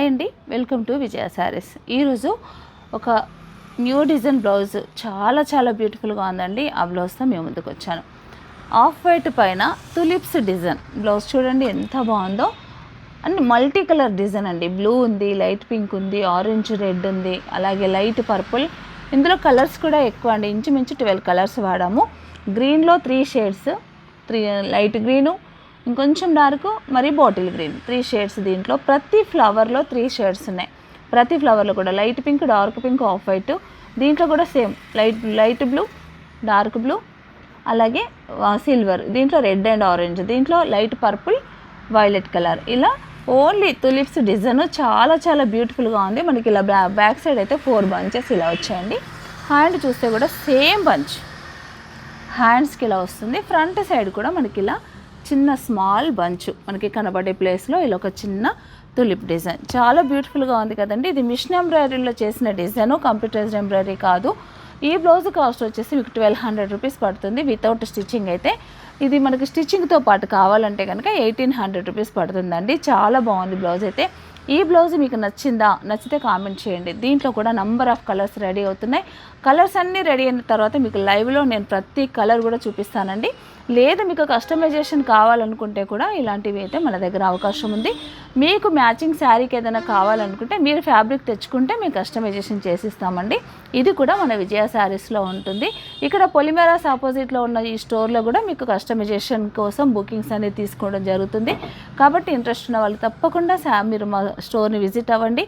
Hi అండి, welcome to విజయ శారీస్. ఈరోజు ఒక న్యూ డిజైన్ బ్లౌజ్ చాలా బ్యూటిఫుల్గా ఉందండి. ఆ బ్లౌజ్తో మేము ముందుకు వచ్చాను. ఆఫ్ వైట్ పైన తులిప్స్ డిజైన్ బ్లౌజ్ చూడండి ఎంత బాగుందో. అండ్ మల్టీ కలర్ డిజైన్ అండి. బ్లూ ఉంది, లైట్ పింక్ ఉంది, ఆరెంజ్ రెడ్ ఉంది, అలాగే లైట్ పర్పుల్. ఇందులో కలర్స్ కూడా ఎక్కువ అండి, ఇంచుమించు 12 కలర్స్ వాడాము. గ్రీన్లో 3 షేడ్స్, 3 లైట్ గ్రీను, ఇంకొంచెం డార్క్, మరి బాటిల్ గ్రీన్, 3 షేడ్స్. దీంట్లో ప్రతి ఫ్లవర్లో 3 షేడ్స్ ఉన్నాయి. ప్రతి ఫ్లవర్లో కూడా light pink, dark pink, off white. దీంట్లో కూడా same light blue, dark blue, అలాగే సిల్వర్. దీంట్లో రెడ్ అండ్ ఆరెంజ్, దీంట్లో లైట్ పర్పుల్, వైలెట్ కలర్. ఇలా ఓన్లీ తులిప్స్ డిజైన్ చాలా బ్యూటిఫుల్గా ఉంది. మనకి ఇలా బ్యాక్ సైడ్ అయితే 4 బంచెస్ ఇలా వచ్చాయండి. హ్యాండ్ చూస్తే కూడా సేమ్ బంచ్ హ్యాండ్స్కి ఇలా వస్తుంది. ఫ్రంట్ సైడ్ కూడా మనకి ఇలా చిన్న స్మాల్ బంచ్ మనకి కనబడే ప్లేస్లో ఇలా ఒక చిన్న తులిప్ డిజైన్ చాలా బ్యూటిఫుల్గా ఉంది కదండి. ఇది మిషన్ ఎంబ్రాయిడరీలో చేసిన డిజైన్, కంప్యూటరైజ్డ్ ఎంబ్రాయిడరీ కాదు. ఈ బ్లౌజ్ కాస్ట్ వచ్చేసి మీకు 1200 రూపీస్ పడుతుంది వితౌట్ స్టిచ్చింగ్. అయితే ఇది మనకి స్టిచ్చింగ్తో పాటు కావాలంటే కనుక 1800 రూపీస్ పడుతుందండి. చాలా బాగుంది బ్లౌజ్ అయితే. ఈ బ్లౌజ్ మీకు నచ్చిందా? నచ్చితే కామెంట్ చేయండి. దీంట్లో కూడా నంబర్ ఆఫ్ కలర్స్ రెడీ అవుతున్నాయి. కలర్స్ అన్నీ రెడీ అయిన తర్వాత మీకు లైవ్లో నేను ప్రతి కలర్ కూడా చూపిస్తానండి. లేదు మీకు కస్టమైజేషన్ కావాలనుకుంటే కూడా ఇలాంటివి అయితే మన దగ్గర అవకాశం ఉంది. మీకు మ్యాచింగ్ శారీకి ఏదైనా కావాలనుకుంటే మీరు ఫ్యాబ్రిక్ తెచ్చుకుంటే మేము కస్టమైజేషన్ చేసిస్తామండి. ఇది కూడా మన విజయ శారీస్లో ఉంటుంది. ఇక్కడ పొలిమేరాస్ ఆపోజిట్లో ఉన్న ఈ స్టోర్లో కూడా మీకు కస్టమైజేషన్ కోసం బుకింగ్స్ అనేది తీసుకోవడం జరుగుతుంది. కాబట్టి ఇంట్రెస్ట్ ఉన్న వాళ్ళు తప్పకుండా మీరు మా స్టోర్ని విజిట్ అవ్వండి.